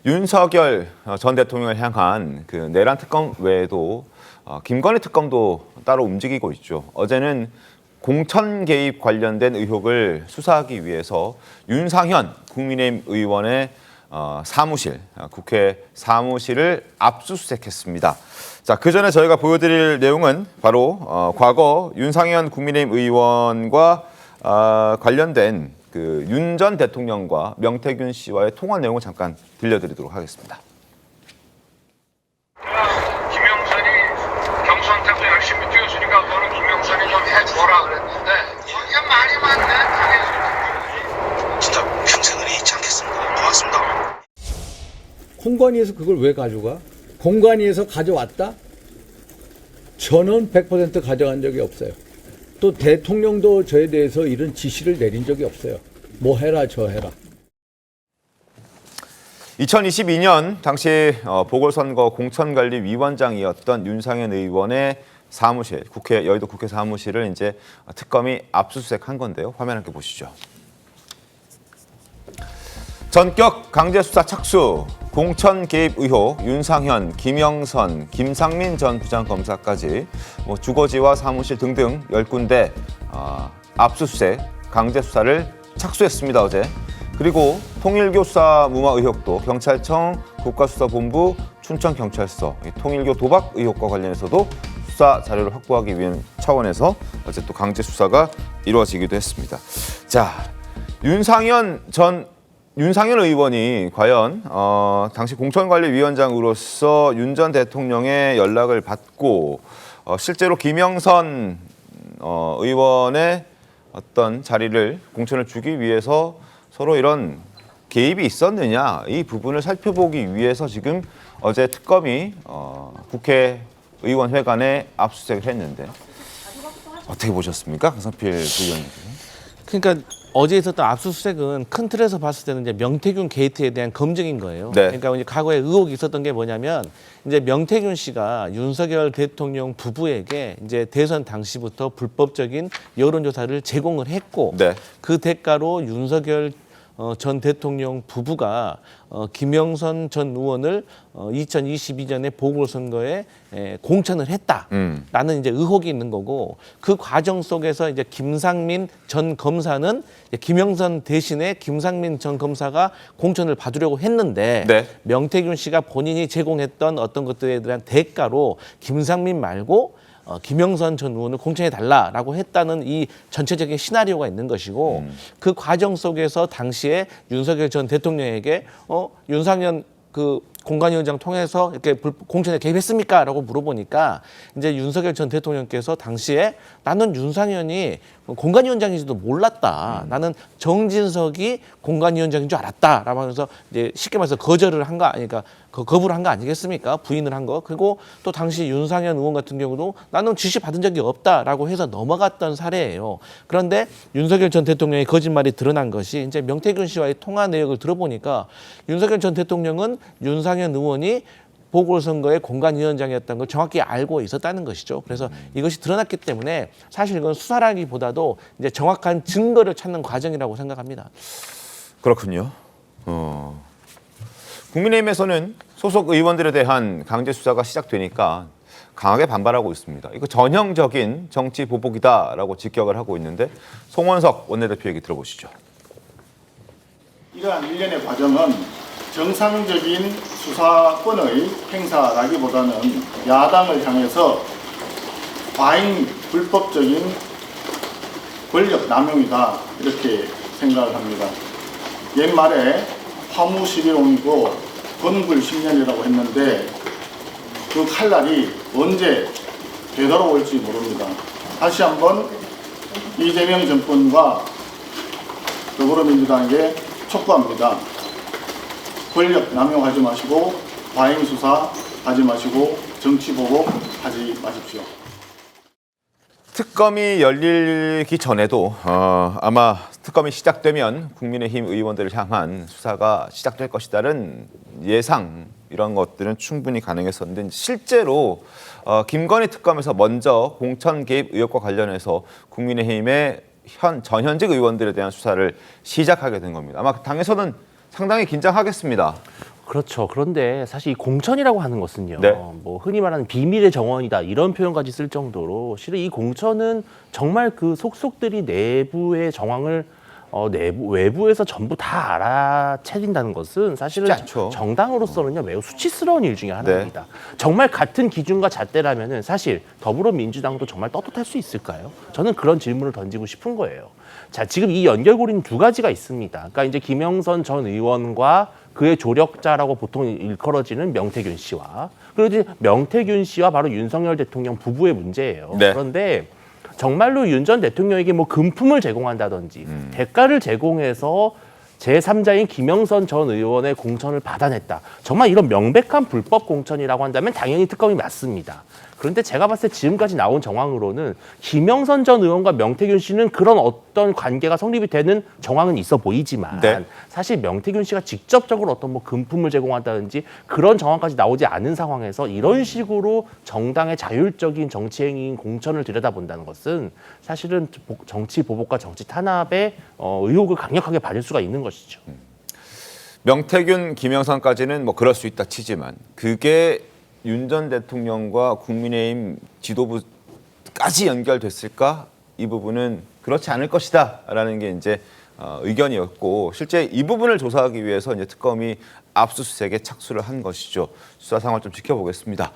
윤석열 전 대통령을 향한 그 내란 특검 외에도 김건희 특검도 따로 움직이고 있죠. 어제는 공천 개입 관련된 의혹을 수사하기 위해서 윤상현 국민의힘 의원의 사무실, 국회 사무실을 압수수색했습니다. 자, 그 전에 저희가 보여드릴 내용은 바로 과거 윤상현 국민의힘 의원과 관련된 그 윤 전 대통령과 명태균 씨와의 통화 내용을 잠깐 들려드리도록 하겠습니다. 김영선이 경선때도 열심히 뛰어주니까 너는 김영선이 좀 해줘라 그랬는데 거기가 말이 많네. 진짜 평생을 잊지 않겠습니다. 고맙습니다. 공관위에서 그걸 왜 가져가? 공관위에서 가져왔다? 저는 100% 가져간 적이 없어요. 또 대통령도 저에 대해서 이런 지시를 내린 적이 없어요. 뭐 해라 저 해라. 2022년 당시 보궐선거 공천관리위원장이었던 윤상현 의원의 사무실, 여의도 국회 사무실을 이제 특검이 압수수색한 건데요. 화면 함께 보시죠. 전격 강제수사 착수, 공천 개입 의혹, 윤상현, 김영선, 김상민 전 부장검사까지 주거지와 사무실 등등 10군데 압수수색, 강제수사를 착수했습니다, 어제. 그리고 통일교 수사 무마 의혹도 경찰청, 국가수사본부, 춘천경찰서, 통일교 도박 의혹과 관련해서도 수사 자료를 확보하기 위한 차원에서 어제 또 강제수사가 이루어지기도 했습니다. 자, 윤상현 의원이 과연 당시 공천관리위원장으로서 윤 전 대통령의 연락을 받고 실제로 김영선 의원의 어떤 자리를 공천을 주기 위해서 서로 이런 개입이 있었느냐, 이 부분을 살펴보기 위해서 지금 어제 특검이 국회의원회관에 압수수색을 했는데 어떻게 보셨습니까, 강성필 부의원님? 그러니까 어제 있었던 압수수색은 큰 틀에서 봤을 때는 이제 명태균 게이트에 대한 검증인 거예요. 네. 그러니까 이제 과거에 의혹이 있었던 게 뭐냐면 이제 명태균 씨가 윤석열 대통령 부부에게 이제 대선 당시부터 불법적인 여론조사를 제공을 했고, 네. 그 대가로 윤석열 전 대통령 부부가 김영선 전 의원을 2022년에 보궐선거에 공천을 했다라는 이제 의혹이 있는 거고, 그 과정 속에서 이제 김상민 전 검사는 김영선 대신에 김상민 전 검사가 공천을 받으려고 했는데, 네. 명태균 씨가 본인이 제공했던 어떤 것들에 대한 대가로 김상민 말고 김영선 전 의원을 공천해달라라고 했다는 이 전체적인 시나리오가 있는 것이고, 그 과정 속에서 당시에 윤석열 전 대통령에게 윤상현 그 공관위원장 통해서 이렇게 공천에 개입했습니까? 라고 물어보니까 이제 윤석열 전 대통령께서 당시에 나는 윤상현이 공관위원장인지도 몰랐다. 나는 정진석이 공관위원장인 줄 알았다. 라고 하면서 이제 쉽게 말해서 거부를 한 거 아니겠습니까? 부인을 한 거. 그리고 또 당시 윤상현 의원 같은 경우도 나는 지시 받은 적이 없다라고 해서 넘어갔던 사례예요. 그런데 윤석열 전 대통령의 거짓말이 드러난 것이 이제 명태균 씨와의 통화 내역을 들어보니까 윤석열 전 대통령은 윤상현 의원이 보궐선거의 공관위원장이었다는 걸 정확히 알고 있었다는 것이죠. 그래서 이것이 드러났기 때문에 사실 이건 수사라기보다도 이제 정확한 증거를 찾는 과정이라고 생각합니다. 그렇군요. 국민의힘에서는 소속 의원들에 대한 강제 수사가 시작되니까 강하게 반발하고 있습니다. 이거 전형적인 정치 보복이다라고 직격을 하고 있는데, 송원석 원내대표 얘기 들어보시죠. 이러한 일련의 과정은 정상적인 수사권의 행사라기보다는 야당을 향해서 과잉 불법적인 권력 남용이다, 이렇게 생각을 합니다. 옛말에 화무 11홍이고 건굴 10년이라고 했는데 그 칼날이 언제 되돌아올지 모릅니다. 다시 한번 이재명 정권과 더불어민주당에게 촉구합니다. 권력 남용하지 마시고 과잉 수사하지 마시고 정치 보복하지 마십시오. 특검이 열리기 전에도 아마 특검이 시작되면 국민의힘 의원들을 향한 수사가 시작될 것이다는 예상, 이런 것들은 충분히 가능했었는데, 실제로 김건희 특검에서 먼저 공천 개입 의혹과 관련해서 국민의힘의 전현직 의원들에 대한 수사를 시작하게 된 겁니다. 아마 당에서는 상당히 긴장하겠습니다. 그렇죠. 그런데 사실 이 공천이라고 하는 것은요, 네. 뭐 흔히 말하는 비밀의 정원이다 이런 표현까지 쓸 정도로 실은 이 공천은 정말 그 속속들이 내부의 정황을 외부에서 전부 다 알아채린다는 것은 사실은 쉽지 않죠. 정당으로서는요 매우 수치스러운 일 중에 하나입니다. 정말 같은 기준과 잣대라면은 사실 더불어민주당도 정말 떳떳할 수 있을까요? 저는 그런 질문을 던지고 싶은 거예요. 자, 지금 이 연결고리는 두 가지가 있습니다. 그러니까 이제 김영선 전 의원과 그의 조력자라고 보통 일컬어지는 명태균 씨와 그리고 이제 명태균 씨와 바로 윤석열 대통령 부부의 문제예요. 네. 그런데 정말로 윤 전 대통령에게 뭐 금품을 제공한다든지 대가를 제공해서 제3자인 김영선 전 의원의 공천을 받아냈다. 정말 이런 명백한 불법 공천이라고 한다면 당연히 특검이 맞습니다. 그런데 제가 봤을 때 지금까지 나온 정황으로는 김영선 전 의원과 명태균 씨는 그런 어떤 관계가 성립이 되는 정황은 있어 보이지만 네. 사실 명태균 씨가 직접적으로 어떤 뭐 금품을 제공한다든지 그런 정황까지 나오지 않은 상황에서 이런 식으로 정당의 자율적인 정치 행위인 공천을 들여다본다는 것은 사실은 정치 보복과 정치 탄압의 의혹을 강력하게 받을 수가 있는 것이죠. 명태균, 김영선까지는 뭐 그럴 수 있다 치지만 그게 윤 전 대통령과 국민의힘 지도부까지 연결됐을까? 이 부분은 그렇지 않을 것이다라는 게 이제 의견이었고 실제 이 부분을 조사하기 위해서 이제 특검이 압수수색에 착수를 한 것이죠. 수사 상황을 좀 지켜보겠습니다.